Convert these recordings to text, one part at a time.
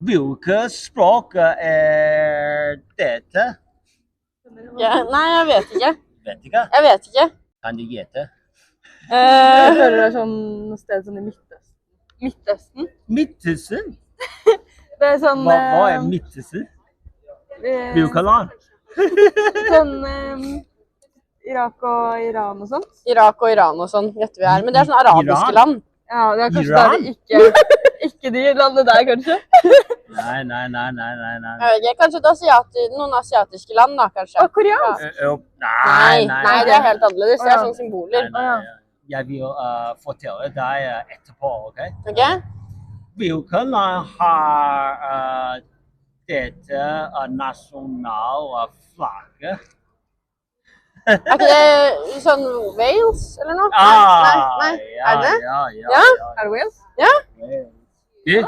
Hvilke språk dette? Ja, nei, jeg vet ikke. Vet ikke. Jeg vet ikke. Kan du gjette? Jeg føler det sånn noe sted sånn i Midtøsten. Midtøsten? Det sånn... Hva Midtøsten? Hvilke land? Sånn Irak og Iran og sånt. Irak og Iran og sånn, vet vi her. Men det sånn arabiske Iran? land. Ja, det kanskje Iran? ikke de landene der, kanskje. Nei. Jeg vet ikke, kanskje noen asiatiske land da, kanskje. Koreansk? Nei, det helt annerledes. Det sånne symboler. Jeg vil fortelle deg etterpå, ok? Ok? Hvilke land har dette nasjonalflagget? Ikke det sånn Wales, eller noe? Nei. Er det? Ja. Er det Wales? Ja? Du?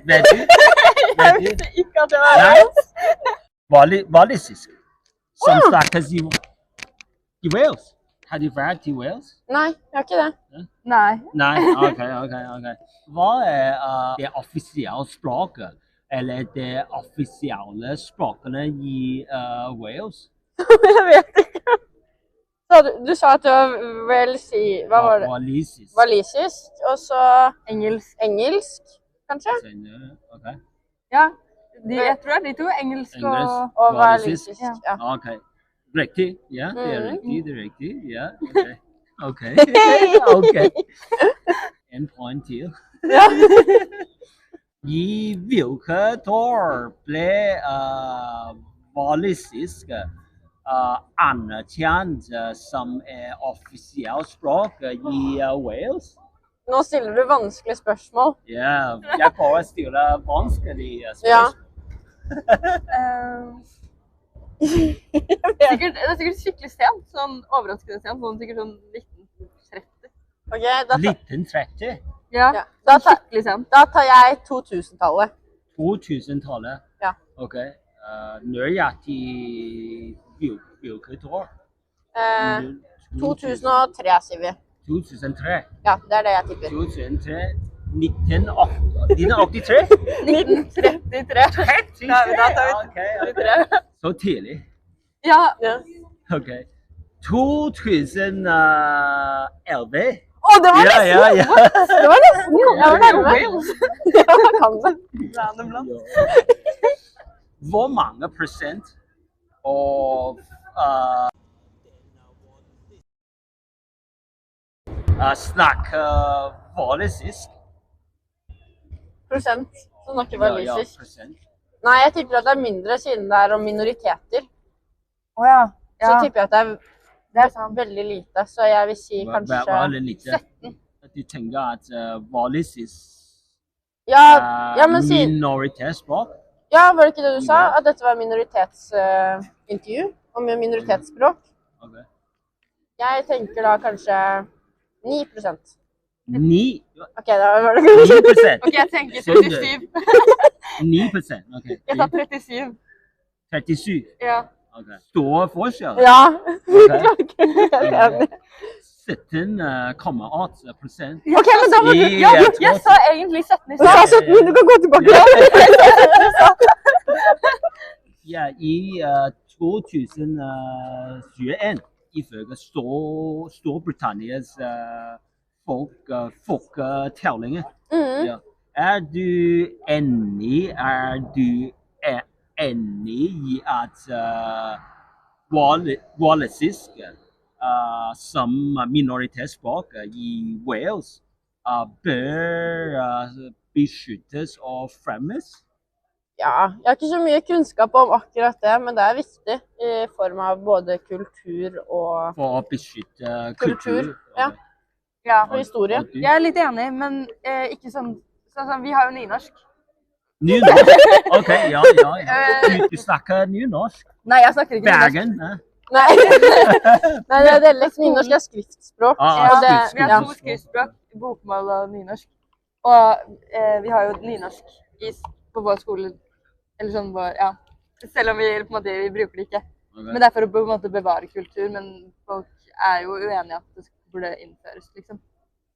Vet du? Jeg visste ikke at det var Wales. Walisisk, som snakkes i Wales. Har du vært i Wales? Nei, jeg har ikke det. Nei. Nei, ok. Hva det offisielle språket, eller det offisielle språkene i Wales? Jeg vet ikke. Du sa at det var hva var det? Walisisk, og så engelsk, kanskje? Ok. Ja, jeg tror det er de to. Engelsk og walisisk. Ja. Ok. Riktig, ja, det er riktig, ja, ok. En point til. Ja. I hvilket år ble walisisk anerkjent som offisielt språk i Wales? Nå stiller du vanskelige spørsmål. Ja, jeg bare stiller vanskelige Ja. spørsmål. Det er sikkert skikkelig sent, sånn overraskende sent, sikkert sånn 1930. Ok, 1930? Ja, skikkelig sent. Da tar jeg 2000-tallet. 2000-tallet? Ja. Ok. Nøyaktig hvilket år? 2003, sier vi. 2003? Ja, det er det jeg tipper. 2003? 1983? 1933. Da tar vi 33. Så tidlig. Ja. Ok. 2011? Å, det var nesten! Ja. Det var nesten! Jeg var nærme. Ja, kan det. Random land. Hvor mange prosent av snakker walisisk? Prosent som snakker Ja, walisisk. prosent. Nei, jeg tipper at det er mindre siden det er om minoriteter. Åja. Så tipper jeg at det er veldig lite, så jeg vil si kanskje Hva er det lite? 17. Du tenker at walisisk Ja, men siden... minoritetsspråk? Ja, var det ikke det du sa? At dette var minoritetsintervju om minoritetsspråk? Okay. Jeg tenker da kanskje 9%. 9? Ok, da var det 9%? Ok, jeg tenker 37. 9%? Ok. Jeg tar 37. 37? Ja. Ok. Stor forskjell? Ja. Okay. 17,8%. Ok, men da må du... Ja, jeg sa egentlig 17 i Du sa 17, du kan gå tilbake. Ja, i 2021, ifølge Storbritannias folketellinger, ja. Er du enig i at walisisk som minoritetsspråk i Wales bør beskyttes og fremmes? Ja, jeg har ikke så mye kunnskap om akkurat det, men det er viktig i form av både kultur og... For å beskytte kultur? Ja. Okay. Ja, og historie. Jeg er litt enig, men ikke sånn vi har jo nynorsk. Nynorsk? Ok, ja. Du snakker nynorsk? Nei, jeg snakker ikke nynorsk. Bergen? Nei, det er dialekt. Nynorsk er skriftspråk. Vi har 2 skriftspråk, bokmål og nynorsk. Og vi har jo nynorsk på vår skole, eller sånn ja. Selv om vi på en måte vi bruker det ikke. Okay. Men det er for å på en måte bevare kultur, men folk er jo uenige at det burde innføres, liksom.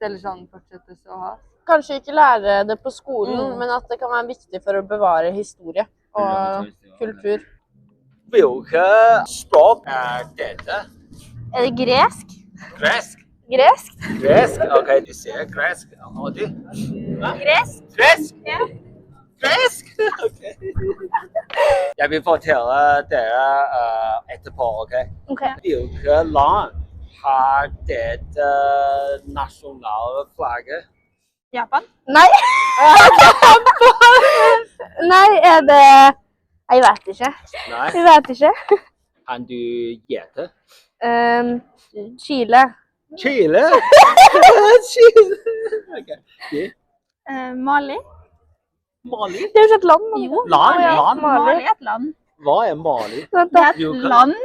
Eller sånn fortsettes å ha. kanskje ikke lære det på skolen, men at det kan være viktig for å bevare historie og kultur. Hvilke språk dette? Det gresk? Gresk? Gresk? Gresk? Ok, du sier gresk. Og du? Gresk? Gresk? Ja. Gresk? Ok. Jeg vil fortelle dere etterpå, ok? Ok. Hvilke land har dette nasjonale flagget? Japan? Nei! Nei, det... Jeg vet ikke. Nei, Jeg vet ikke. kan du gjette? Chile. Chile? Chile? Ok. Du? Mali? Mali? Det er jo ikke et land. da. Jo. Land? Ja, Land? Mali. er et land. Hva er Mali? Vent da. Det er et land.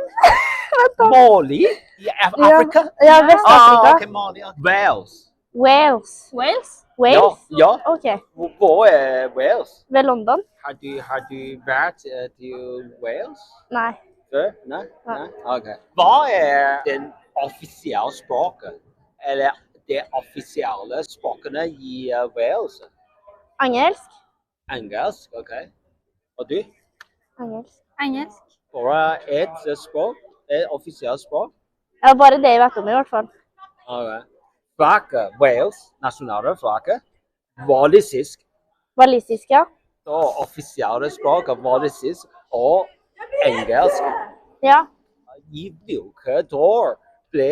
Mali? I Afrika? Ja, Vest-Afrika. Ok, Mali. Wales. Wales. Wales? Wales? Ja. Ok. Hvor er Wales? Ved London? Har du vært til Wales Nei. før? Nei? Nei? Ok. Hva er den offisielle språket? Eller det offisielle språkene i Wales? Engelsk? Engelsk, ok. Og du? Engelsk. Engelsk? Bare ett språk? Et offisielt språk? Ja, bare det jeg vet om i hvert fall. Ok. Flagget, Wales, nasjonale flagget, walisisk, Walisisk, ja. og offisielle språk av walisisk og engelsk. Ja. I hvilket år ble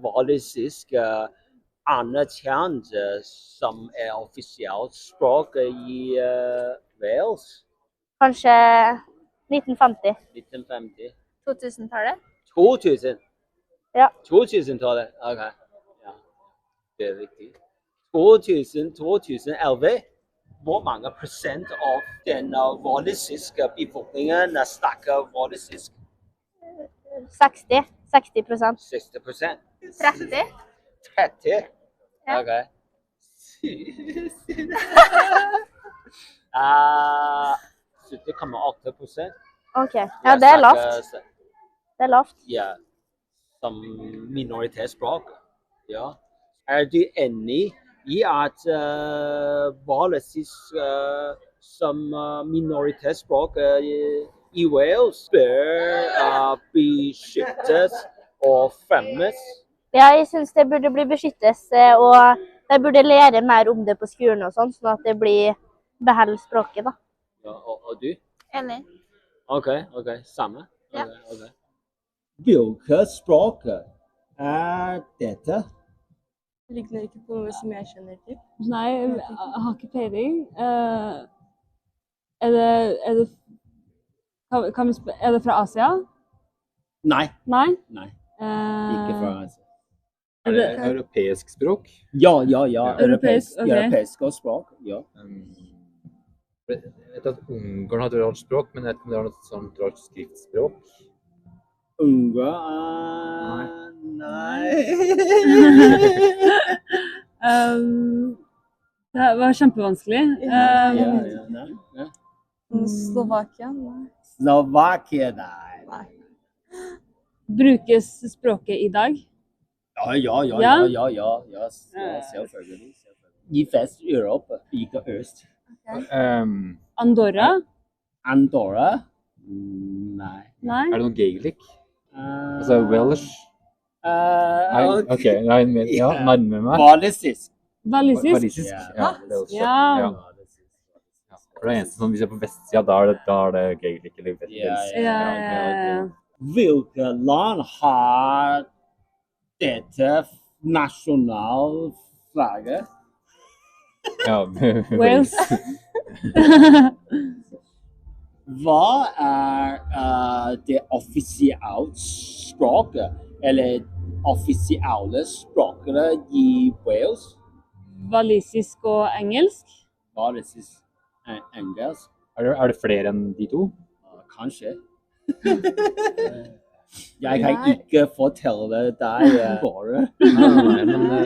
walisisk anerkjent som offisielt språk i Wales? Kanskje 1950. 1950? 2000-tallet? 2000? Ja. 2000-tallet? Ok. Ja, det er riktig. 2011, hvor mange prosent av den walisiske befolkningen snakker walisisk? 60. 60%. 60%? 30? 30? Ja. Ok. 70,8%. Ok. Ja, det er lavt. Det er lavt. Ja, som minoritetsspråk. Ja. Er du enig i at walisisk som minoritetsspråk i Wales bør beskyttes og fremmes? Ja, jeg synes det burde bli beskyttes, og de burde lære mer om det på skolen og sånn at det blir beholdt språket, da. Ja, og du? Enig. Ok, samme. Ja. Ok. Hvilke språk er dette? Ligner ikke på noe som jeg kjenner til. Nei, jeg har ikke peiling. Er det fra Asia? Nei. Nei? Nei, Eh, ikke fra Asia. Er det europeisk språk? Ja. Europeisk, ok. Europeiske språk, ja. Jeg vet at Ungarn har et rart språk, men jeg vet ikke om det har noe sånt rart skriftspråk. Ungarn? Nei. Det var kjempevanskelig. Ja. Slovakia? Nei. Slovakia, nei. Brukes språket i dag? Ja, selvfølgelig. I Vest-Europa, ikke øst. Andorra? Andorra? Nei. Nei? Er det noe gaelic? Altså Welsh? Nei, ok, ja, nærmer meg. Walisisk. Walisisk? Walisisk? Ja, Welsh. Ja. Ja. For det eneste sånn, hvis jeg er på vestsida, da er det gaelic eller welsh. Ja. Hvilke land har dette nasjonalflagget? Ja, Wales. Hva er det offisielle språket, eller offisielle språkene i Wales? Walisisk og engelsk? Walisisk, engelsk? Er det flere enn de to? Kanskje. Jeg kan ikke fortelle deg bare.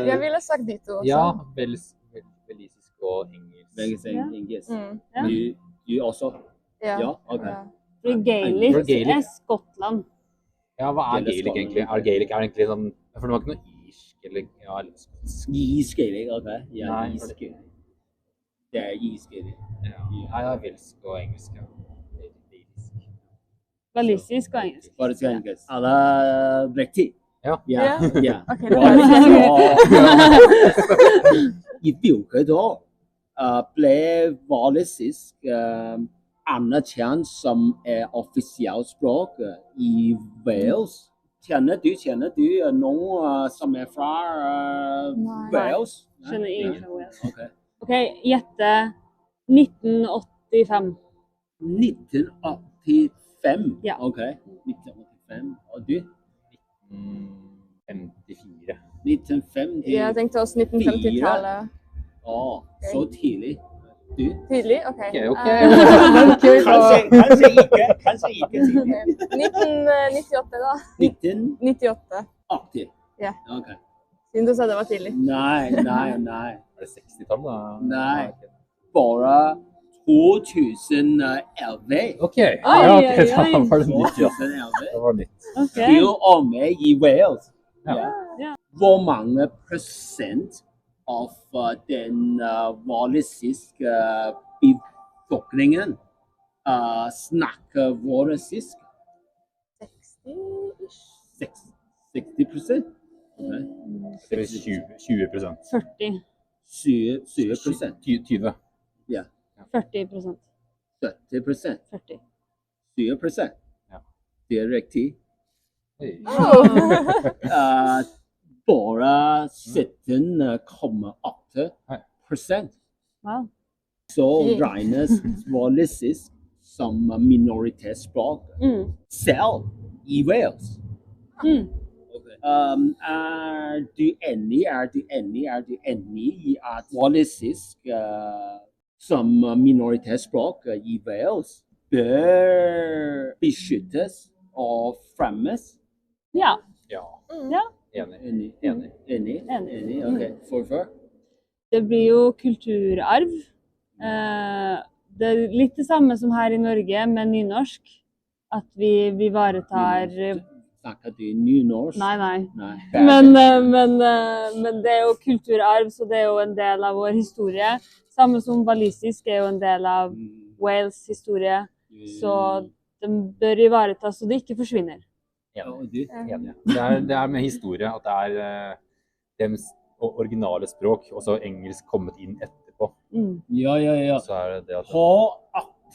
Jeg ville sagt de to også. Ja, walisisk og engelsk. Begge engelsk. Ja. Du også? Ja, ok. For Gaelic er Skottland. Ja, hva er Eller gaelic egentlig? Skotland. Er gaelic egentlig sånn, for det var ikke noe irsk eller, ja, litt skotsk. Irsk gaelic, ok. Ja, Nei, irsk gaelic. Det irsk. Ja, jeg er velsk og engelsk. Ja. Walisisk og engelsk. Walisisk og engelsk. Alle riktig. Ja. Ja. Ok, I hvilket år ble walisisk anerkjent som offisielt språk i Wales? Kjenner du noen som fra Wales? Skjønner ingen fra Wales. Ok. Ok, gjette 1985. 1985? Ja. Ok, 1985. Og du? 54. 1950. Jeg tenkte også 1950-tallet. Så tidlig. Du? Tidlig? Ok. Ok. Kanskje ikke tidlig. 1998 da. 1980. 98. Ja. Ok. Siden du sa det var tidlig. Nei. Er det 60-tallet da? Nei. Bare 2011. Ok. Ja, ok. Da var det nytt, ja. 2011. Det var nytt. Ok. Til og med i Wales. Ja. Ja. Hvor mange prosent av den walisiske befolkningen snakker walisisk? 60%? Okay. Det er 20%. 40. 20%? 20. Ja. 40%. 70%? 40. 20%? Ja. Det er riktig. Oi. Bare 17,8%. Wow. Så regnes walisisk som minoritetsspråk selv i Wales. Mm. Er du enig i at walisisk som minoritetsspråk i Wales bør beskyttes og fremmes? Ja. Ja. Ja. Enig. Enig. Ok, hvorfor? Det blir jo kulturarv. Det er litt det samme som her i Norge med nynorsk. At vi ivaretar... Snakker du nynorsk? Nei. Nei. Men det er jo kulturarv, så det er jo en del av vår historie. Samme som walisisk er jo en del av Wales historie. Så den bør ivaretas så det ikke forsvinner. Enig. Det er med historie at det er deres originale språk, og så engelsk kommet inn etterpå. Ja. Så er det at... På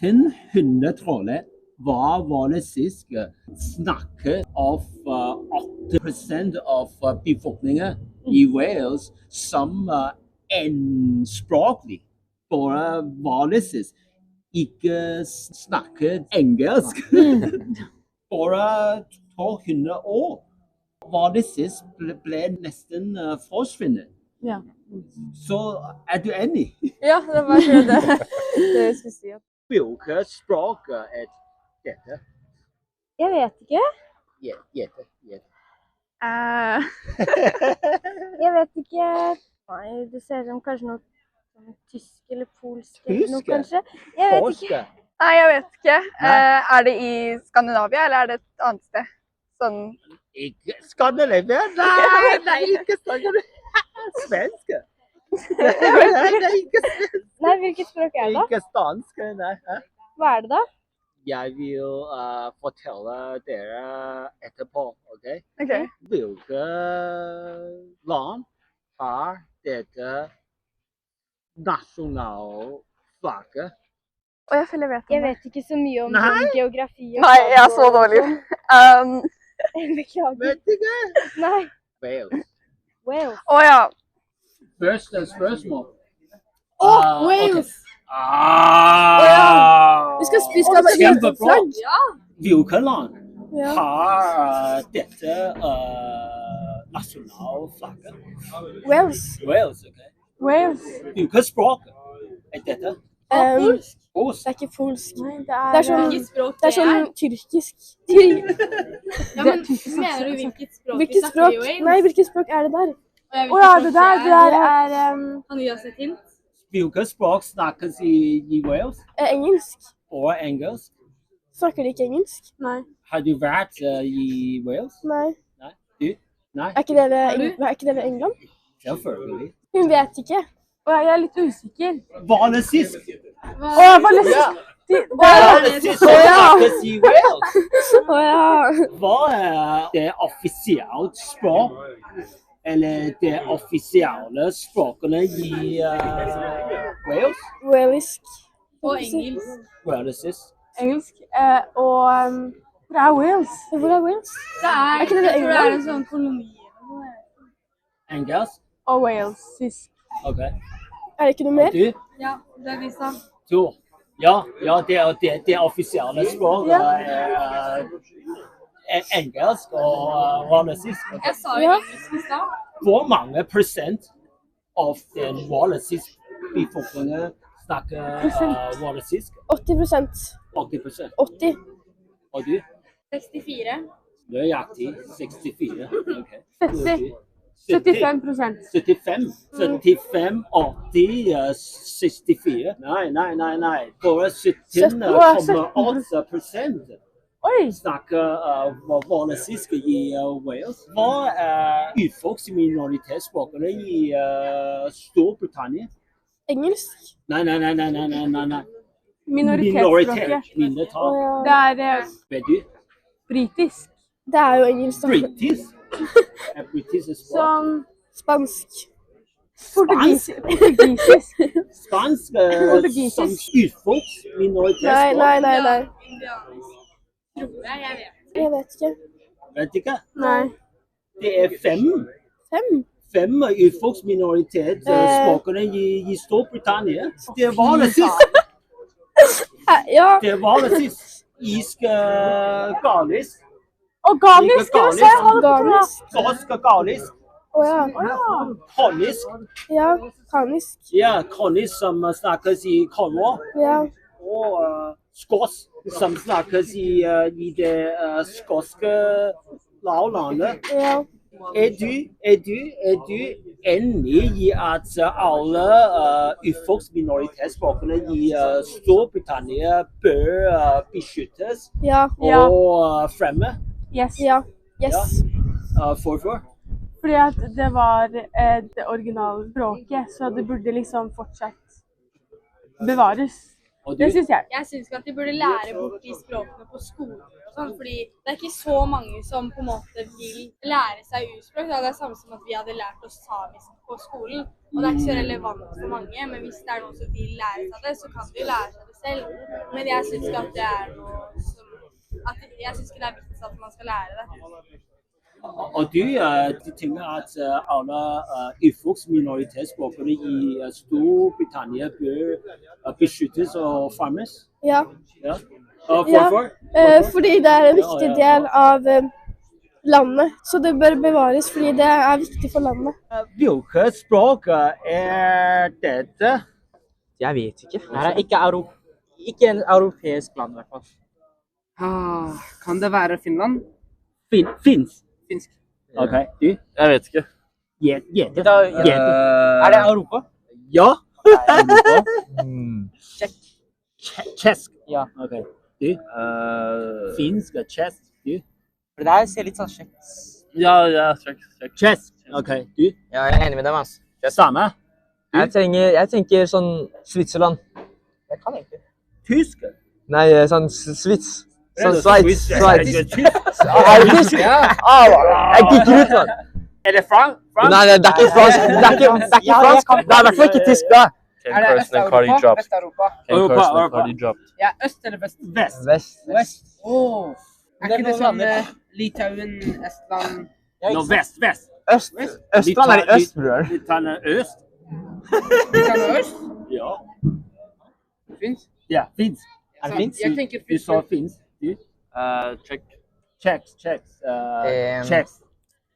1800-tallet var walisisk snakket av 8% av befolkningen i Wales som enspråklig. Bare walisisk ikke snakket engelsk. Bare 200 år. Walisisk ble nesten forsvunnet. Ja. Så er du enig? Ja, det var ikke det jeg skulle si. Hvilket språk er dette? Jeg vet ikke. Gjette. Jeg vet ikke. Nei, det ser ut som kanskje noe tysk eller polsk eller noe, kanskje. Jeg vet ikke. Nei, jeg vet ikke. Er det i Skandinavia, eller er det et annet sted? Sånn... Ikke Skandinavia? Nei, ikke Skandinavia. Svensk. Nei, hvilket språk er det da? Ikke spansk, nei. Hva er det da? Jeg vil fortelle dere etterpå, ok? Ok. Hvilke land har dette nasjonalflagget? Og jeg føler jeg vet om det. Jeg vet ikke så mye om geografi. Nei, jeg er så dårlig. Beklager. Vet ikke. Nei. Wales. Wales. Ja. Første spørsmål. Wales. Vi skal Kjempebra. Ja. Hvilke land har dette nasjonalflagget? Wales. Wales, ok. Wales. Hvilket språk er dette? Polsk. Polsk. Det er ikke polsk. Nei, Det er sånn tyrkisk. Ja, men mener du hvilket språk Hvilket språk? Nei, hvilket språk er det der? Ja, Det der er Kan du gi oss et hint? Hvilket språk snakkes i Wales? engelsk. Og engelsk? Snakker de ikke engelsk? Nei. Har du vært i Wales? Nei. Du? Nei? Er ikke det ved England? Selvfølgelig. Hun vet ikke. Jeg er litt usikker. Walisisk. Walisisk. Walisisk snakkes i Wales. Hva det offisielt språk? Eller det offisielle språkene i Wales? Walisk. Og engelsk. Walisisk. Engelsk. Hvor Wales? Hvor Wales? Jeg tror det er en sånn koloni. Engelsk? Og walesisk. Ok. Det ikke noe mer? Du? Ja, det vi sa. To. Ja, det offisielle språk engelsk og walisisk. Jeg sa jo engelsk i stad. Hvor mange prosent av den walisiske befolkningen snakker walisisk? 80%. 80%. 80. Og du? 64. Nøyaktig 64. Ok. 70. 75%. 75, 80, 64. Nei. Bare 17,8% snakker walisisk i Wales. Hva urfolks minoritetsspråkene i Storbritannia? Engelsk. Nei. Minoritetsspråket. Mindretall. Det Vet du? britisk. Det jo engelsk. Britisk. Britisk språk. Som Spansk. portugisisk. Spansk Portugisisk. som urfolks minoritetsspråk. Nei. Tror jeg vet. Jeg vet ikke. Vet ikke. Nei. Det 5. 5. 5 urfolks minoritetsspråkene i Storbritannia. Det var det sist. Ja. Det var det sist. Galisk. Og ganisk, skal vi se. Ganisk. Skotsk galisk. Ja. Konisk. Ja. Kanisk. Ja, konisk som snakkes i Cornwall. Ja. Og skotsk som snakkes i det skotske lavlandet. Ja. Er du enig i at alle urfolks minoritetsspråkene i Storbritannia bør beskyttes Ja. og fremme? Yes. Ja. Yes. Hvorfor? Fordi at det var det originale språket, så det burde liksom fortsatt bevares. Og du? Det synes jeg. Jeg synes at de burde lære bort de språkene på skolen. Sånn, fordi det ikke så mange som på en måte vil lære seg urspråk. Det samme som at vi hadde lært oss samisk på skolen. Og det ikke så relevant for mange, men hvis det noen som vil lære seg det, så kan de jo lære seg det selv. Men jeg synes ikke at det noe som... Jeg synes ikke det vits at man skal lære det. Og du tenker at alle urfolks minoritetsspråkene i Storbritannia bør beskyttes og fremmes? Ja. Ja. Hvorfor? Fordi det en viktig del av landet, så det bør bevares fordi det viktig for landet. Hvilke språk dette? Jeg vet ikke. Det ikke en europeisk land i hvert fall. Kan det være Finland? Finsk. Ok, du? Jeg vet ikke. Gjete. Det Europa? Ja. Tsjekk. Ja. Ok, du? Finsk, tsjekk, du? For det her ser litt sånn tsjekk. Ja, Tsjekk, ok, du? Ja, jeg enig med dem, altså. Det samme? Jeg tenker sånn Switzerland. Jeg kan egentlig. Tysk? Nei, sånn Sveits. Sånn Sveits. Er det tysk? Ja. Jeg kikker ut, mann. Er det fransk? Nei, det ikke fransk. Det ikke fransk. Det i hvert fall ikke tysk, da. Det Øst-Europa? Vest-Europa? Ja, øst eller vest? Vest. Vest. Ikke det sånn Litauen, Estland? No, vest. Østland i øst, bror. Litauen øst? Litauen øst? Ja. Finns? Ja, finsk. Det finsk? Jeg tenker Du sa finsk, du? Tsjekk.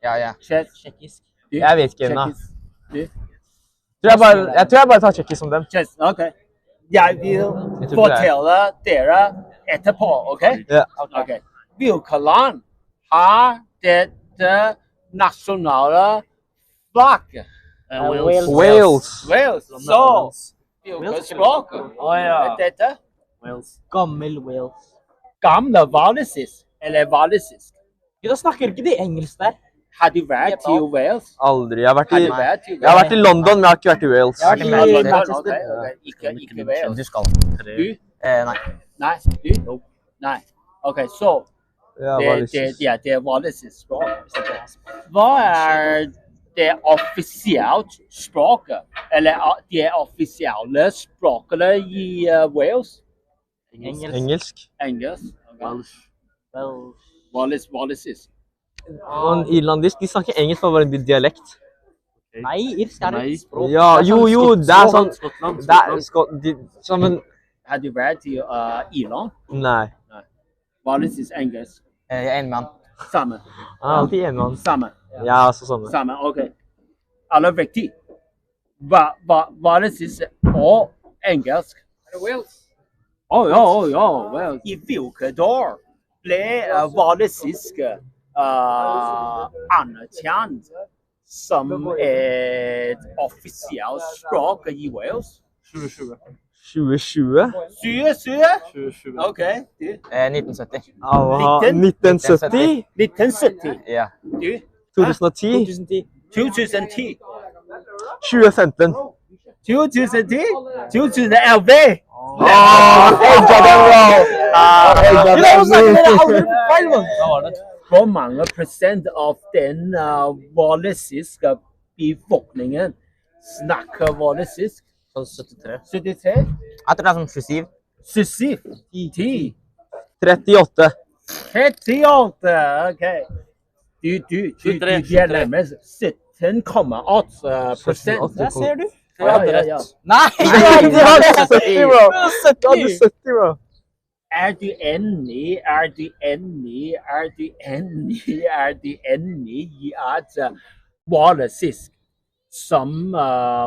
Ja. Tsjekkisk. Jeg vet ikke ennå. Du? Jeg tror jeg bare tar tsjekkisk som dem. Ok. Jeg vil fortelle dere etterpå, ok? Ja. Ok. Hvilke land har dette nasjonale flagget? Wales. Så, hvilke språk er dette? Gammel Wales. Gamle walisisk eller walisisk? Da snakker ikke de engelsk der. Har du vært til Wales? Aldri. Jeg har vært Har i, du vært til jeg har vært i London, men jeg har ikke vært i Wales. Jeg har vært i London, ok. Ikke Wales. Du skal. Du? Nei. Nei, du? Nei. Ok, så Ja, det er walisisk språk. Hva er det offisielle språket, eller det offisielle språkene i Wales? Engelsk. Engelsk? Walisisk. Og irlandisk, de snakker engelsk for å være en dialekt. Nei, irsk er et språk. Ja, jo, det er sånn... Sånn, Har du vært til Irland? nei. Walisisk engelsk? Jeg er en mann. Samme. Alltid en mann. Samme. Ja, så sånn. Samme, ok. Alle viktig. Walisisk og engelsk. Wales? Ja, Wales. I hvilket år ble walisisk anerkjent som et offisielt språk i Wales? 2020? 2020? Ok. 1970. 1970? 1970? Ja. Du? 2010? 2010? 2015? 2010? 2011? Hvor mange prosent av den walisiske befolkningen snakker walisisk? Sånn 73. 73? Jeg tror det er sånn 27. 27? 10? 38. 38, ok. Du er nærmest 17,8%. Der ser du. Ja. Nei! Du hadde 70, bro! Du hadde 70, bro! Er du enig i at walisisk som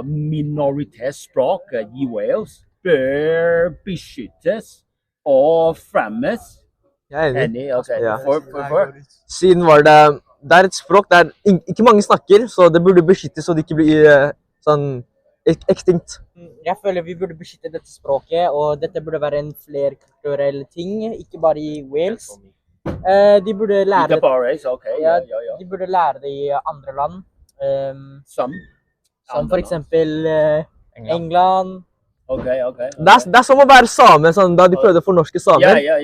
minoritetsspråk i Wales bør beskyttes og fremmes? Jeg er enig. Enig, ok. Ja. Hvorfor? Siden var det er et språk der ikke mange snakker, så det burde beskyttes så det ikke blir sånn extinct. Jeg føler vi burde beskytte dette språket, og dette burde være en flerkulturell ting, ikke bare i Wales. De burde lære Ikke bare, ok. Ja. De burde lære det i andre land. Som Som for eksempel England. Ok. Det er som å være same, sånn, da de prøvde å fornorske samer. Ja,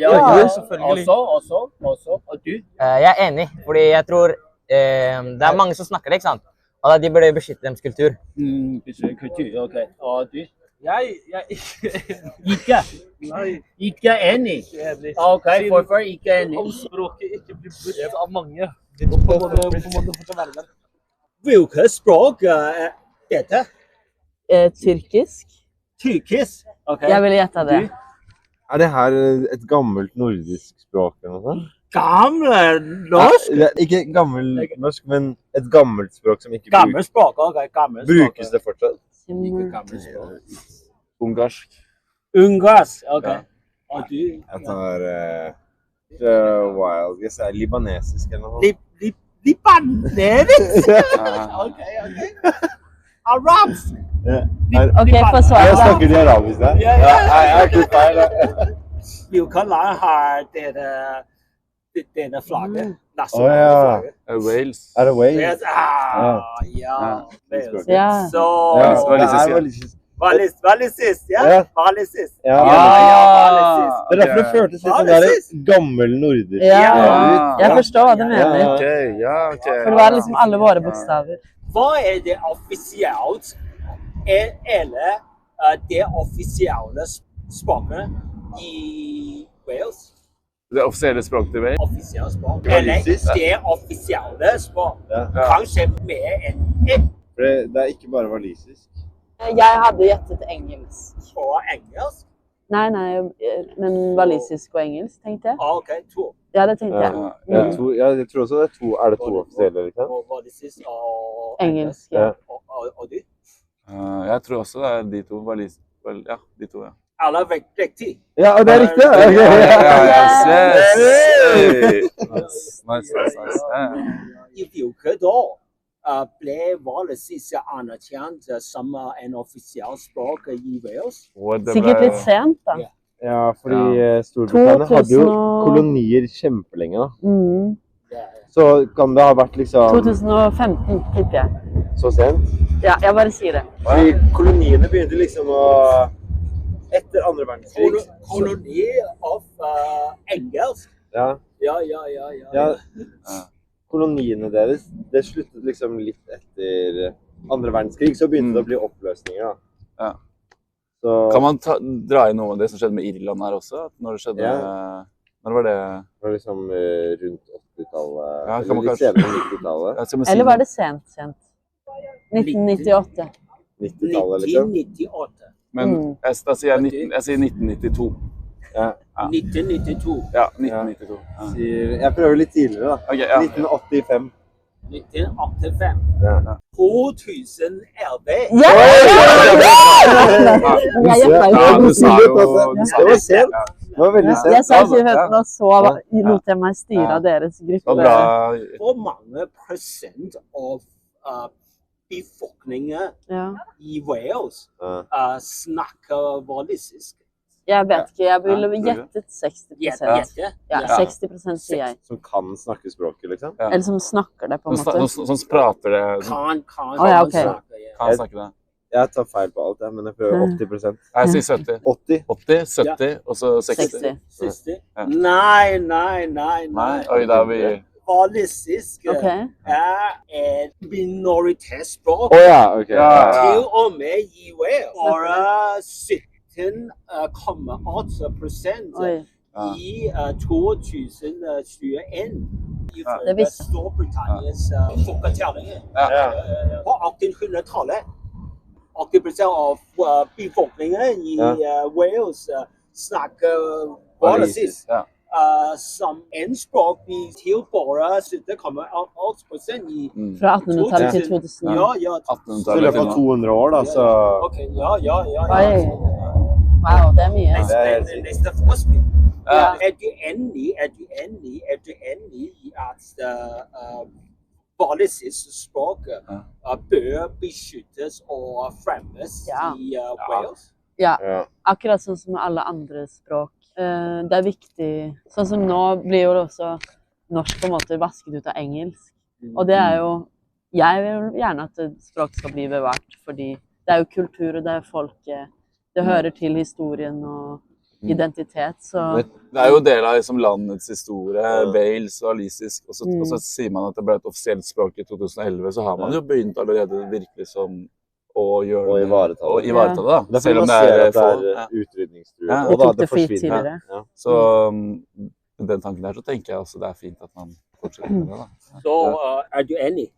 selvfølgelig. Også. Og du? Jeg er enig, fordi jeg tror det er mange som snakker det, ikke sant? Og de burde beskytte deres kultur. Beskytte kultur, ok. Og du? Jeg Ikke enig? Ok, hvorfor ikke enig? Om språket ikke blir brukt av mange. Hvilket språk er dette? Tyrkisk. Tyrkisk? Ok. Jeg ville gjette det. Du? Er det her et gammelt nordisk språk eller noe sånt? Gammel norsk? Ikke gammel norsk, men et gammelt språk som ikke Gammelt språk, ok. Gammelt språk. Brukes det fortsatt? Ikke gammelt språk. Ungarsk. Ungarsk, ok. Og du? Jeg tar wild guess, libanesisk eller noe. Libanesisk? Ok. Arabsk? Ok, få svare Jeg da. snakker de arabisk der. Ja. Jeg er ikke feil. Hvilket land har denne flagget? Nasjonale flagget? Wales. Er det Wales? Wales? Ja. Wales. Ja. Så Walisisk. Walisisk, ja. Ja. Walisisk. Ja. Walisisk. Det er derfor det føltes litt sånn der gammel nordisk. Ja, jeg forstår hva du mener. Ok. For det var liksom alle våre bokstaver. Hva er det offisielt, eller det offisielle språket i Wales? Det offisielle språket til Wales? Offisielle språk. Eller det offisielle språk. Kanskje mer enn ett. Det er ikke bare walisisk. Jeg hadde gjettet engelsk. Og engelsk? Nei, men walisisk og engelsk, tenkte jeg. Ok, to. Ja, det tenkte jeg. Jeg tror også det er to. Er det to offisielle, liksom? Walisisk og Engelsk, ja. Og du? Jeg tror også det er de to. Ja, de to, ja. Alle er riktig. Ja, og det er riktig! Nice. I hvilket år ble walisisk anerkjent som en offisiell språk i Wales? Sikkert litt sent, da. Ja, fordi Storbritannia hadde jo kolonier kjempelenge, da. Så kan det ha vært liksom 2015, tipper jeg. så sent? Ja, jeg bare sier det. Fordi koloniene begynte liksom å etter andre verdenskrig. Koloni av engelsk. Ja. Ja. Koloniene deres, det sluttet liksom litt etter andre verdenskrig, så begynte det å bli oppløsninger. Da. Ja. Så, Kan man dra inn noe av det som skjedde med Irland her også? Når det skjedde, når var det? Det var liksom rundt 80-tallet, Ja, eller litt senere 90-tallet. Ja, skal man si Eller noe? var det sent? 1998. 90-tallet liksom. 1998. Men da sier jeg 1992. Ja. 1992. Ja, 1992. Ja. Jeg prøver litt tidligere da. Ok, ja. 1985. 1985. Ja. 2011. Ja! Du sa jo Det var sent. Det var veldig sent. Jeg sa 2015, og så lot jeg meg styre av deres gruppe. Hvor mange prosent av befolkningen i Wales snakker walisisk? Jeg vet ikke, jeg ville gjettet 60%. Ja, 60% sier jeg. Som kan snakke språket, liksom? Eller som snakker det, på en måte. Som prater det. Kan snakke det. Jeg tar feil på alt, men jeg prøver 80%. Jeg sier 70. 80? 70, og så 60. 60. Nei. Oi, da er vi... Walisisk er minoritetsspråk. Ok. Til og med i Wales. Bare 17,8% i 2021. Ifølge Storbritannias folketellinger. På 1800-tallet. 80% av befolkningen i Wales snakker walisisk. Som en språk til bare 17,8% i fra 1800-tallet til 2000. Så i løpet av 200 år da, så... Wow, det er mye. Neste forskning. Er du enig i at walisisk språk bør beskyttes og fremmes i Wales? Ja, akkurat sånn som alle andre språk. Det er viktig, sånn som nå blir jo det også norsk på en måte vasket ut av engelsk. Og det er jo, jeg vil gjerne at språk skal bli bevart, fordi det er jo kultur og det er folket, det hører til historien og identitet, så... Det er jo del av liksom landets historie, Wales og walisisk, og så sier man at det ble et offisielt språk i 2011, så har man jo begynt allerede virkelig som å gjøre det, og ivareta det da. Selv om det er utrydningstruet, og da det forsvinner. Så den tanken der, så tenker jeg også det er fint at man fortsetter med det da. Så er du enig?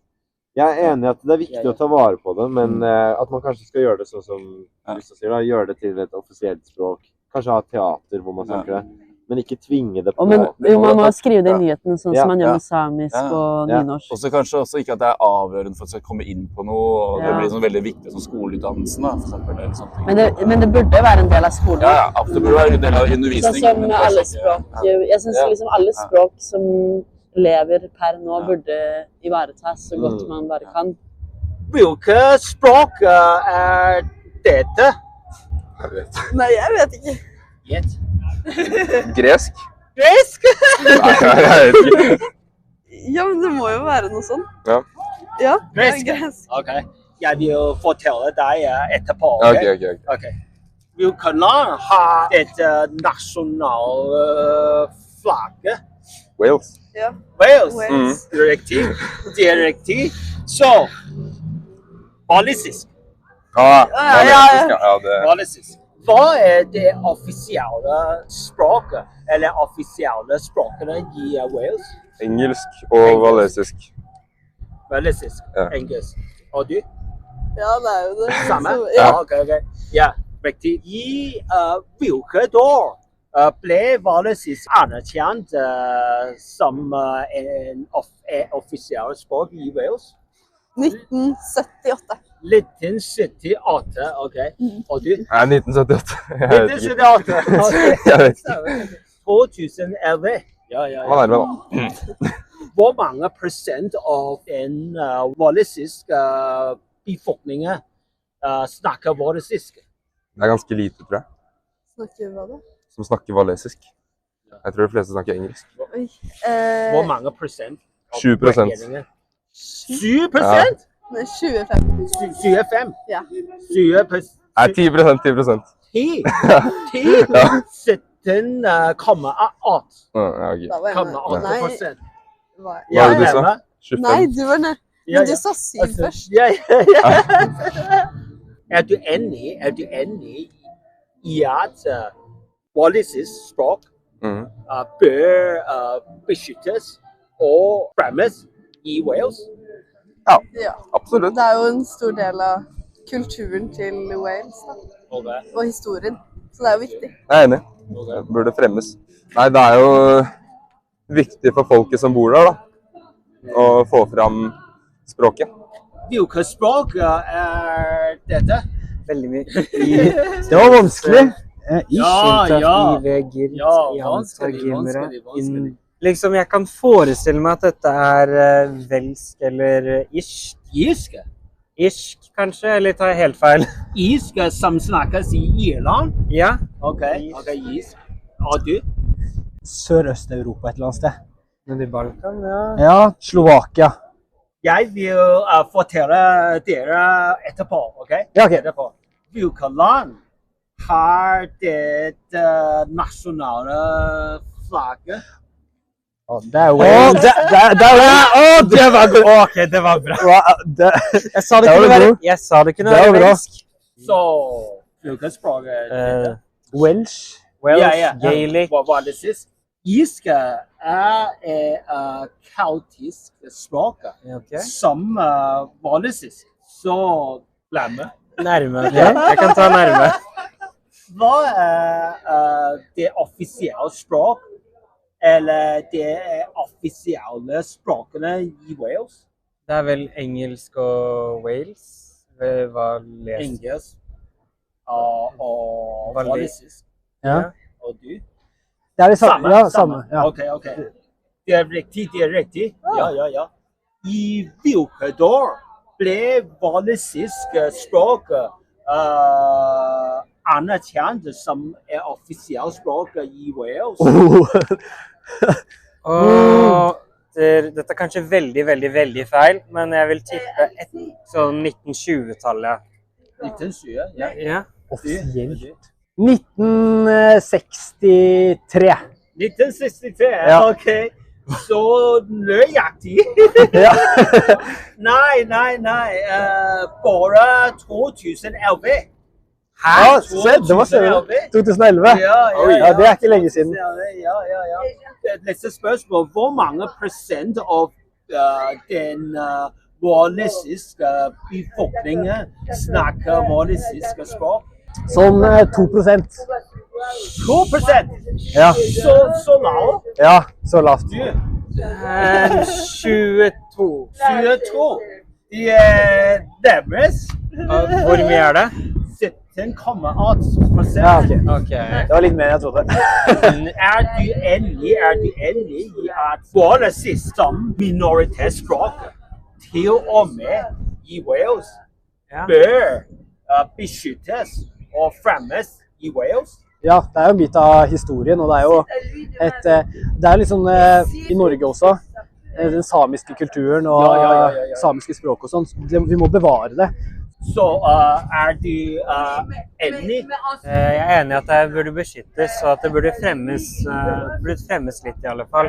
Jeg er enig i at det er viktig å ta vare på det, men at man kanskje skal gjøre det sånn som Lisa sier, da, gjøre det til et offisielt språk. Kanskje ha teater hvor man snakker det, men ikke tvinge det på. Men man må skrive det i nyheten, sånn som man gjør med samisk og nynorsk. Og så kanskje også ikke at det er avgjørende for at det skal komme inn på noe, og det blir sånn veldig viktig som skoleutdannelsen da, for eksempel. Eller sånt. Men det burde være en del av skolen. Ja, det burde være en del av undervisningen. Sånn som alle språk. Jeg synes liksom alle språk som lever per nå burde ivaretas så godt man bare kan. Hvilke språk er dette? Jeg vet. Nei, jeg vet ikke. Gjett. Gresk? Gresk? Nei, jeg vet ikke. Ja, men det må jo være noe sånt. Ja. Ja, gresk. Ok, jeg vil fortelle deg etterpå. Ok. Hvilke land har et nasjonalflagget? Wales. Ja. Wales. Direktiv. Så, walisisk. Walisisk. Hva er det offisielle språket, eller offisielle språkene i Wales? Engelsk og walisisk. Walisisk, engelsk. Og du? Ja, det er jo det. Samme? Ja, ok. Ja, riktig. I hvilket år ble walisisk anerkjent som en offisielt språk i Wales? 1978. 1978, ok. Og du? Nei, 1978. Jeg vet ikke. 1978, Jeg vet ikke. 2011. Ja. Hva er det da? Hvor mange prosent av en walisisk befolkning snakker walisisk? Det er ganske lite, tror jeg. Snakker hva da? Som snakker walisisk. Jeg tror de fleste snakker engelsk. Hvor mange prosent? 20%. 20%? 25. Ja. 20%. Nei, 10%. 10? 17,8. Ja, ok. 8%. Hva var det du sa? 25? Nei, du var ned. Men du sa 7 først. Ja. Er du enig i at walisisk språk bør beskyttes og fremmes i Wales? Ja, absolutt. Det er jo en stor del av kulturen til Wales da. Og historien, så det er jo viktig. Jeg er enig. Det burde fremmes. Nei, det er jo viktig for folket som bor der da, å få fram språket. Hvilke språk dette? Veldig mye. Det var vanskelig. Liksom, jeg kan forestille meg at dette er velsk eller irsk. Irsk? Irsk, kanskje, eller tar jeg helt feil? Irsk som snakkes i Irland? Ja. Ok, irsk. Og du? Sørøst-Europa et eller annet sted. Men i Balkan, ja. Ja, Slovakia. Jeg vil fortelle dere etterpå, ok? Ja, ok. Etterpå. Hvilke land har det nasjonale flagget? Det er Wales. Det var godt. Ok, det var bra. Jeg sa det kunne være velsk. Så, hvilke språk er det? Welsh. Gaelic. Walisisk. Irsk er keltisk språk som walisisk. Så nærme. Nærme, jeg kan ta nærme. Hva er det offisielle språk, eller det offisielle språkene i Wales? Det er vel engelsk og Wales. Engelsk og walisisk. Ja. Og du? Det er det samme. Ja, samme. Ja. Ok. Det er riktig. Ja. I hvilket år ble walisisk språk anerkjent som offisielt språk i Wales? Dette er kanskje veldig feil, men jeg vil tippe sånn 1920-tallet. 1920, ja. Offisielt. 1963. 1963, ja. Ok. Så nøyaktig. Nei. Bare 2011. Ja, det var senere. 2011. Ja, det er ikke lenge siden. Ja. Neste spørsmål. Hvor mange prosent av den walisiske befolkningen snakker walisiske språk? Sånn 2%. 2%? Ja. Så lavt? Ja, så lavt. 22. De er deres. Hvor mye er det? 17,8%. Ja, ok. Det var litt mer enn jeg trodde. Er du enig i at walisisk som minoritetsspråk til og med i Wales bør beskyttes og fremmes i Wales? Ja, det er jo en bit av historien, og det er jo det er litt sånn i Norge også, den samiske kulturen og samiske språk og sånn, vi må bevare det. Så er du enig? Jeg er enig i at det burde beskyttes, og at det burde fremmes litt i alle fall.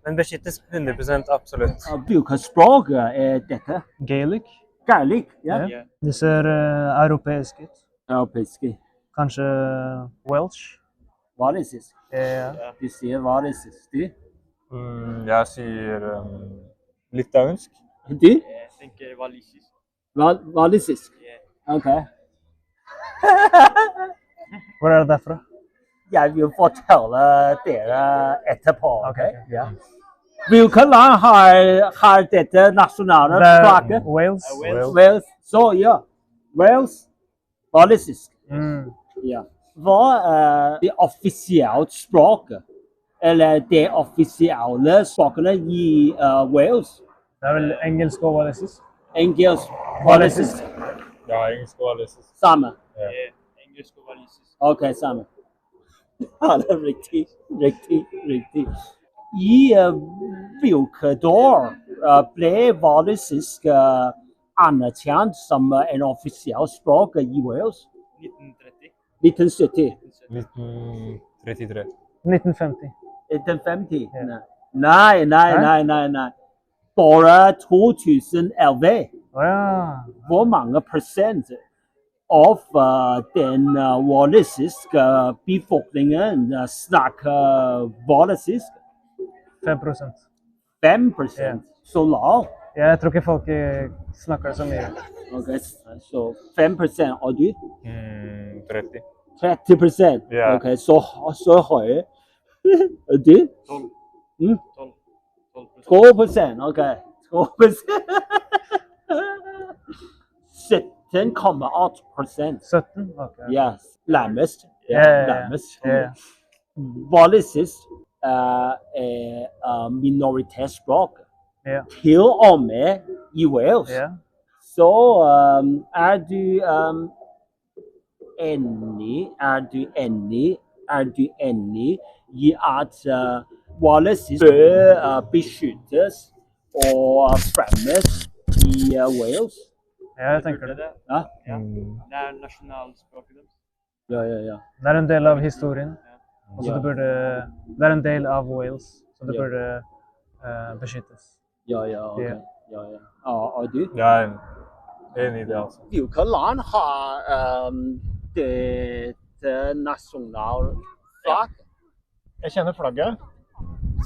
Men beskyttes 100% absolutt. Hvilke språk er dette? Gaelic. Gaelic, ja. Det ser europeisk ut. Europeisk. Kanskje Welsh? Walisisk. Ja. Du sier walisisk, du? Jeg sier litauisk. Du? Jeg tenker walisisk. Walisisk? Ok. Hvor er det derfra? Jeg vil fortelle dere etterpå, ok? Ja. Hvilke land har dette nasjonale flagget? Wales. Så ja, Wales, walisisk. Ja. Hva er det offisielle språket, eller det offisielle språkene i Wales? Det er vel engelsk og walisisk. Engelsk, walisisk. Ja, engelsk og walisisk. Samme? Engelsk og walisisk. Ok, samme. Ja, det er riktig. I hvilket år ble walisisk anerkjent som en offisiell språk i Wales? 1970. 1933. 1950. 1950? Nei. Bare 2011. Hvor mange prosent av den walisiske befolkningen snakker walisisk? 5%. 5%? Så lavt? Jeg tror ikke folk snakker så mye. Okay, så 5%, og du? 30. 30%? Ja. Ok, så høy. Og du? 12%, ok. 12%. 17,8%. 17? Ok. Yes, nærmest. Ja. Walisisk minoritetsspråk. Til og med i Wales. Så er du enig i at walisisk bør beskyttes og fremmes i Wales? Ja, jeg tenker det. Ja? Det er nasjonalspråket deres. Ja. Det er en del av historien. Og så det er en del av Wales, så det burde beskyttes. Ja, ok. Ja. Og du? Jeg er enig i det, altså. Hvilke land har dette nasjonalflagg? Jeg kjenner flagget.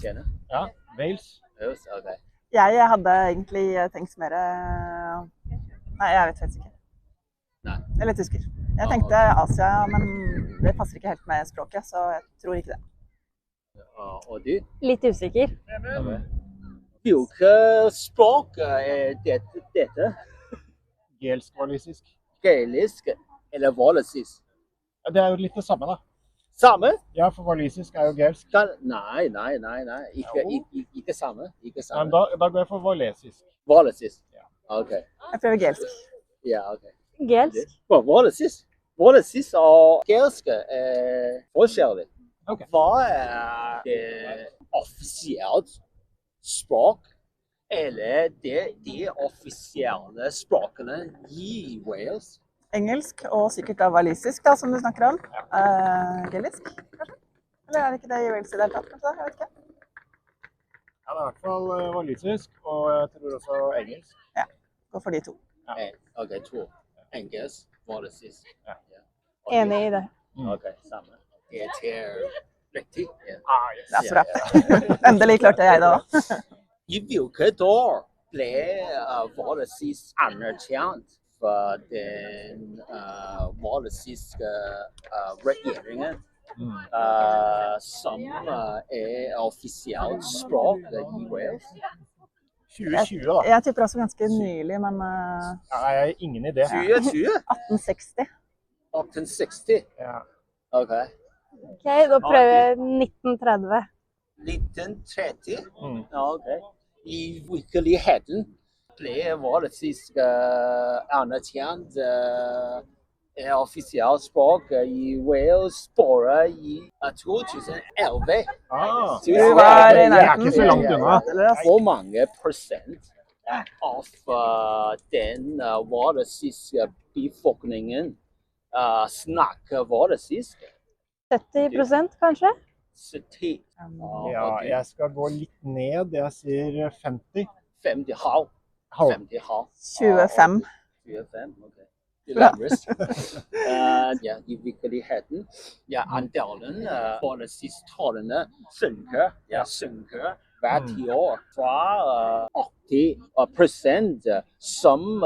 Kjenner? Ja, Wales. Okay. Jeg hadde egentlig tenkt mer Nei, jeg vet faktisk ikke. Nei. Eller tysker. Jeg tenkte Asia, men det passer ikke helt med språket, så jeg tror ikke det. Og du? Litt usikker. Hvilke språk er dette? Gelsk-walisisk. Gaelisk eller walisisk? Det er jo litt det samme, da. Samme? Ja, for walisisk er jo gelsk. Nei. Ikke samme. Ja, da går jeg for walisisk. Walisisk? Ok. Jeg prøver gelsk. Ja, ok. Gelsk? Walisisk og gelsk er forskjellig. Hva er det offisielt språk, eller de offisielle språkene i Wales? Engelsk og sikkert da walisisk, da, som du snakker om. Gelisk, kanskje? Eller er det ikke det i Wales i det hele tatt, kanskje? Jeg vet ikke. Ja, det er i hvert fall walisisk, og jeg tror også engelsk. Ja, gå for de to. Ok, to. Engelsk, walisisk. Enig i det. Ok, samme. Det er riktig. Det er så bra. Endelig klarte jeg det også. I hvilket år ble walisisk anerkjent for den walisiske regjeringen som er offisielt språk i Wales? 2020, da. Jeg tipper også ganske nylig, men jeg har ingen idé. 2020? 1860. 1860? Ja. Ok. Ok, da prøver jeg 1930. 1930? Ja, ok. I virkeligheten ble walisisk anerkjent offisielt språk i Wales bare i 2011. Du var i nærheten. Ikke så langt unna. Hvor mange prosent av den walisiske befolkningen snakker walisisk? 70%, kanskje? 70. Ja, jeg skal gå litt ned. Jeg sier 50. 50 halv. 50 halv. 25. 25, ok. Ja, i virkeligheten, andelen walisisktalende synker hvert år fra 80% som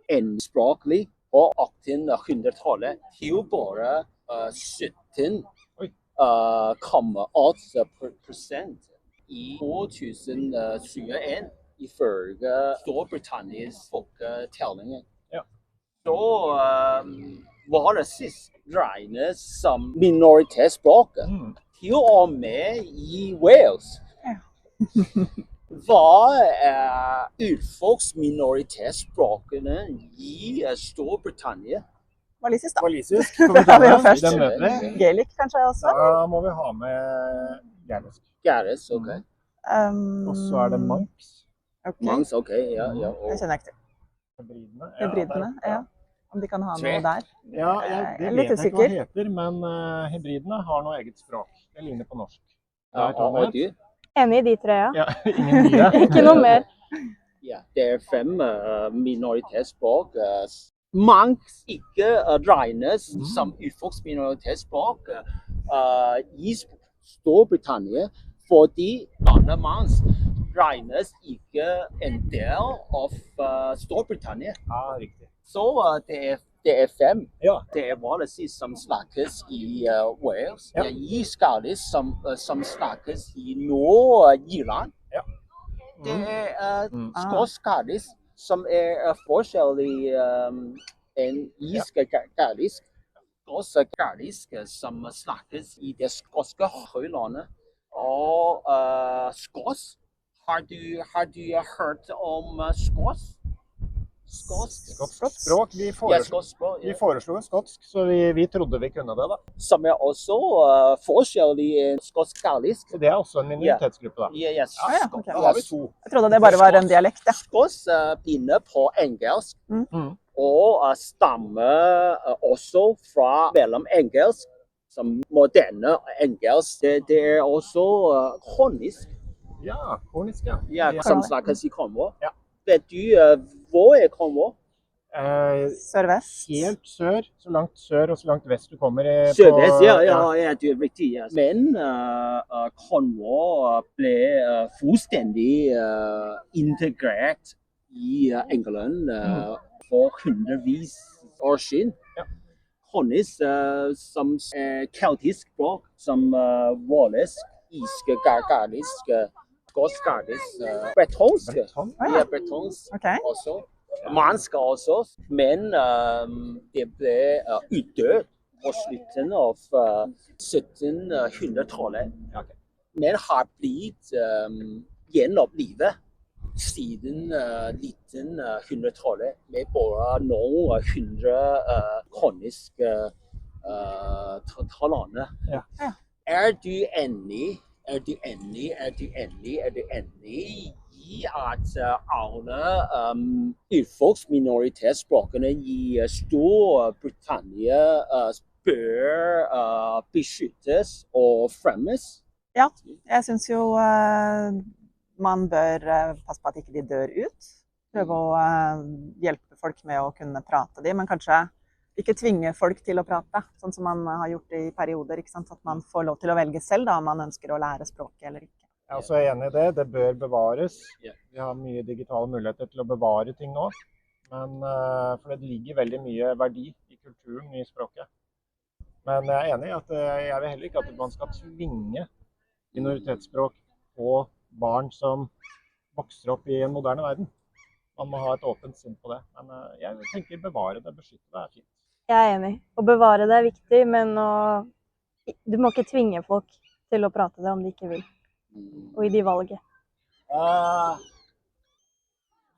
enspråklig på 1800-tallet til bare 17,8% i 2021 ifølge Storbritannias folketellinger. Så walisisk regnes som minoritetsspråk til og med i Wales. Hva er urfolksminoritetsspråkene i Storbritannia? walisisk, da. Walisisk, Det har vi jo først. den møter vi. Gaelic kanskje også? Da må vi ha med gælisk. Gælisk, ok. Og så det Manx. Manx, ok, ja. Det kjenner jeg ikke til. Hybridene, ja. Om de kan ha noe der. Ja, det vet jeg ikke hva det heter, men hybridene har noe eget språk. Det ligner på norsk. Og du? Enig i de tre, ja. Ja, ingen dyr. Ikke noe mer. Ja, det 5 minoritetsspråk. Manx ikke regnes som urfolksminoritetsspråk i Storbritannia, fordi denne Manx regnes ikke en del av Storbritannia. Ja, riktig. Så det 5. Det walisisk som snakkes i Wales. Det i skalisk som snakkes i Nord-Irland. Det skotsk-galisk som forskjellig enn irsk galisk. Skotsk-galisk som snakkes i det skotske høylandet. Og skotsk. Har du hørt om skotsk? Skotsk språk. Vi foreslo skotsk, så vi trodde vi kunne det, da. Som også forskjellig enn skotsk-galisk. Så det også en minoritetsgruppe, da. Ja, okay. Da har vi 2. Jeg trodde det bare var en dialekt, ja. Skotsk begynner på engelsk, og stammer også fra mellomengelsk, som moderne engelsk. Det også kornisk. Ja, kornisk, ja. Ja, som snakkes i Cornwall. Ja. Vet du hvor Cornwall? Sørvest? Helt sør, så langt sør og så langt vest du kommer. Sørvest, ja, du riktig. Ja. Men Cornwall ble fullstendig integrert i England for hundrevis år siden. Kornisk som keltisk språk, som walisk, irsk, galisk, skotsk-galisk, bretonsk. Ja, bretonsk også. Mansk også. Men det ble utdødd på slutten av 1700-tallet. Men har blitt gjenopplivet siden 1900-tallet med bare noen hundre korniske talerne. Er du enig i at alle urfolksminoritetsspråkene i Storbritannia bør beskyttes og fremmes? Ja, jeg synes jo man bør passe på at ikke de dør ut. Prøve å hjelpe folk med å kunne prate dem, men kanskje ikke tvinge folk til å prate, sånn som man har gjort i perioder, ikke sant? At man får lov til å velge selv da, om man ønsker å lære språket eller ikke. Jeg er også enig i det. Det bør bevares. Vi har mye digitale muligheter til å bevare ting nå, men for det ligger veldig mye verdi i kulturen, i språket. Men jeg er enig i at jeg vil heller ikke at man skal tvinge minoritetsspråk på barn som vokser opp i en moderne verden. Man må ha et åpent sinn på det. Men jeg tenker bevare det, beskytte det er fint. Jeg er enig. Å bevare det er viktig, men du må ikke tvinge folk til å prate det om de ikke vil. Og i de valget.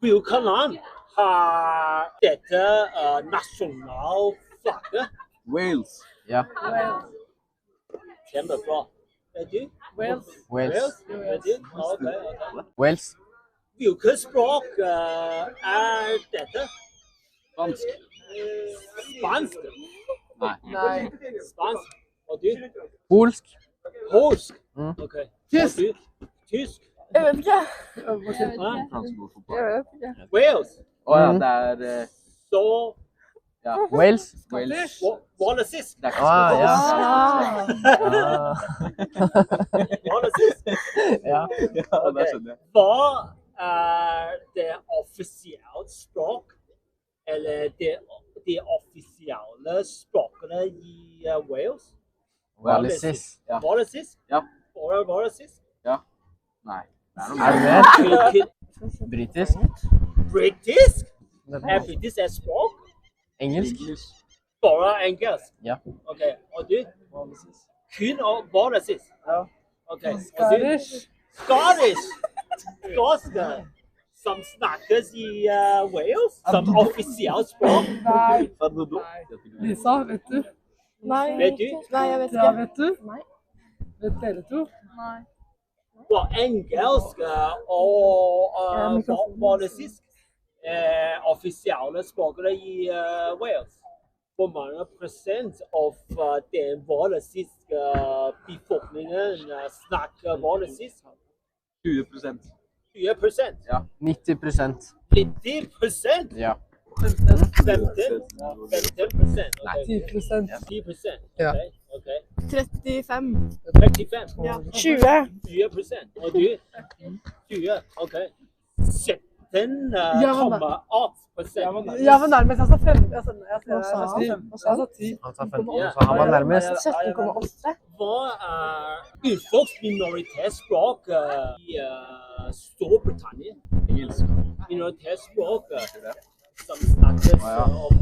Hvilket land har dette nasjonalflagget? Wales. Ja. Kjempebra. Er du? Wales. Er du? Ok. Wales. Hvilket språk dette? Spansk. Spansk? Nei. Spansk. Og du? Polsk. Polsk? Ok. Tysk. Tysk? Jeg vet ikke. Jeg vet ikke. Wales? Ja, det Så... Ja, Wales. Walisisk. Ja. Walisisk. Ja, det skjønner jeg. Hva det offisielle språk, eller de offisielle språkene i Wales? Walisisk. Ja. Walisisk? Ja. Bare walisisk? Ja. Nei. Er det mer? Britisk. Britisk? Er britisk et språk? Engelsk. Bare engelsk? Ja. Ok, og du? Kun og walisisk? Ja. Ok, og du? Scottish. Skotsk. som snakkes i Wales som offisielt språk? Lisa, vet du? Nei. Vet du? Nei, jeg vet Ja, ikke. vet du? Nei. Vet dere to? Nei. På engelsk og walisisk offisielle språkene i Wales. Hvor mange prosent av den walisiske befolkningen snakker walisisk? 20%. 20%? Ja. 90%. 90%? Ja. 15%? 15%? Nei. 10%. 10%? Ja. Ok. 35. 35? Ja. 20. 20%. Og du? 20? Ok. 17,8%. Jeg var nærmest, jeg sa 5. Jeg sa 10. Han sa 15, så han var nærmest. 17,8. Hva urfolksminoritetsspråk i Storbritannia? Engelsk. Minoritetsspråk som snakkes om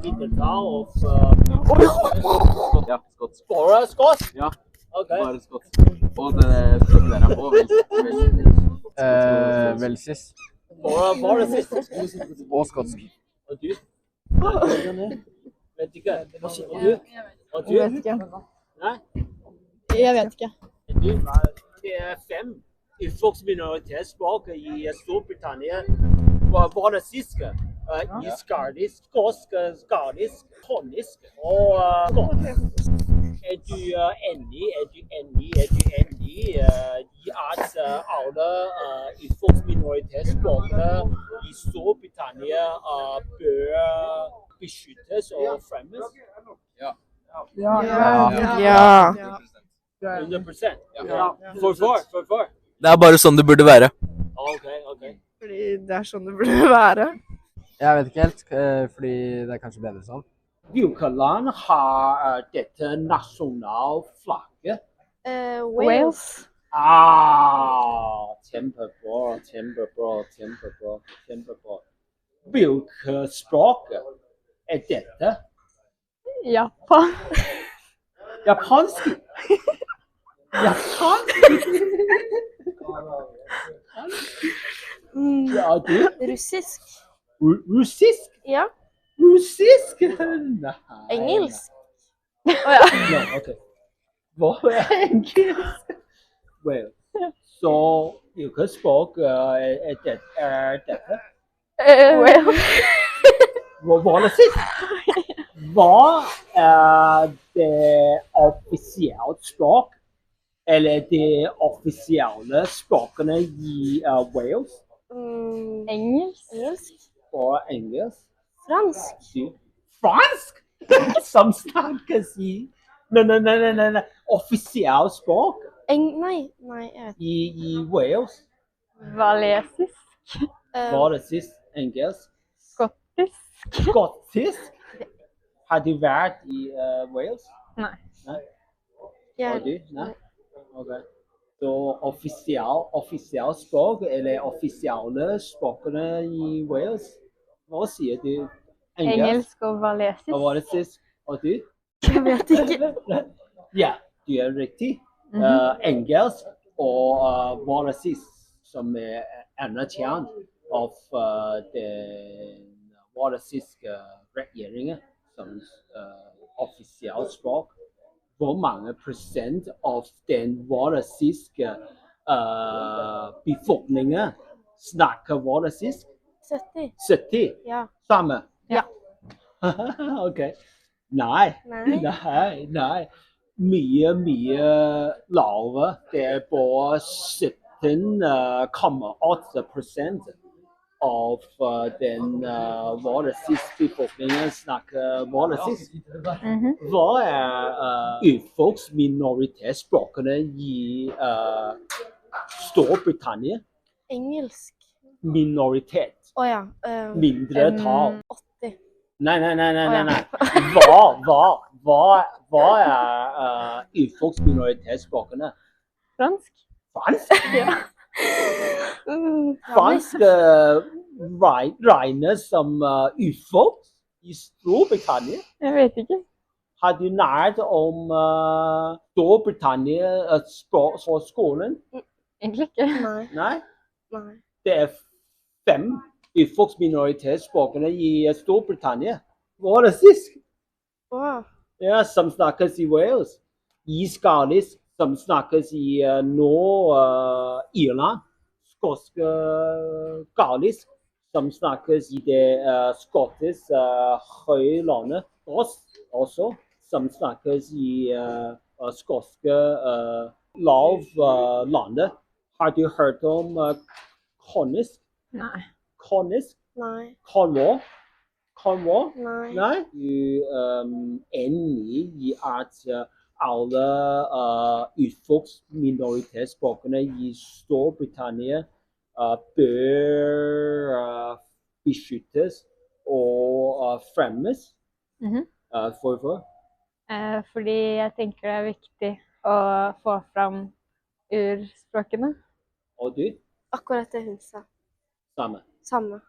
mindretall av Ja, skotsk. Bare skotsk? Ja, Ok. bare skotsk. Og det språket der er på velsis. Bare sist. Og skotsk. Og du? Vet ikke. Og du? Og du? Jeg vet ikke. Nei? Jeg vet ikke. Du? Det er 5 urfolksminoritetsspråk i Storbritannia. Walisiske, iskardisk, skotsk, skadisk, tonisk og skotsk. Er du enig i at alle urfolksminoritetsspråkene i Storbritannia bør beskyttes og fremmes? Ja. Ja. Ja. 100%? Hvorfor? Det er bare sånn det burde være. Ok. Fordi det er sånn det burde være. Jeg vet ikke helt, fordi det er kanskje bedre sånn. Hvilke land har dette nasjonalflagget? Wales. Kjempebra. Hvilke språk er dette? Japan. Japansk? Ja, du? Russisk. Russisk? Ja. Russisk? Nei. Engelsk. Ja, ok. Hva er engelsk? Well, så hvilket språk er dette? Hva er det sist? Hva er det offisielle språk? Eller de offisielle språkene i Wales? Engelsk. Og engelsk? Fransk. Fransk? Som snakkes i Nei. Offisielle språk? Nei, jeg vet ikke. I Wales? Walisisk. Walisisk, engelsk? Skottisk. Har du vært i Wales? Nei. Og du? Nei? Ok. Så offisielle språk, eller offisielle språkene i Wales? Hva sier du? Engelsk og walisisk. Og walisisk. Og du? Jeg vet ikke. Ja, du er riktig. Engelsk og walisisk, som er anerkjent av den walisiske regjeringen som offisielt språk. Hvor mange prosent av den walisiske befolkningen snakker walisisk? 70. 70? Ja. Samme? Ja. Ok. Nei. Mye lavere. Det er bare 17,8% av den walisiske befolkningen snakker walisisk. Hva er urfolksminoritetsspråkene i Storbritannia? Engelsk. Minoritet. Ja. Mindretall. 80. Nei. Hva er urfolksminoritetsspråkene? Fransk. Fransk? Ja. Fransk regnes som urfolk i Storbritannia? Jeg vet ikke. Har du lært om Storbritannia på skolen? Egentlig ikke. Nei? Det er 5 urfolksminoritetsspråkene i Storbritannia var rasistisk. Ja, som snakkes i Wales. I skalisk, som snakkes i Irland. Skotsk galisk, som snakkes i det skottiske høylandet. Også, som snakkes i skotske lavlandet. Har du hørt om konisk? Nei. Konisk? Nei. Cornwall? Cornwall? Nei. Nei? Du enig i at alle urfolksminoritetsspråkene i Storbritannia bør beskyttes og fremmes? Hvorfor? Fordi jeg tenker det er viktig å få fram urspråkene. Og du? Akkurat det hun sa. Samme. Samme.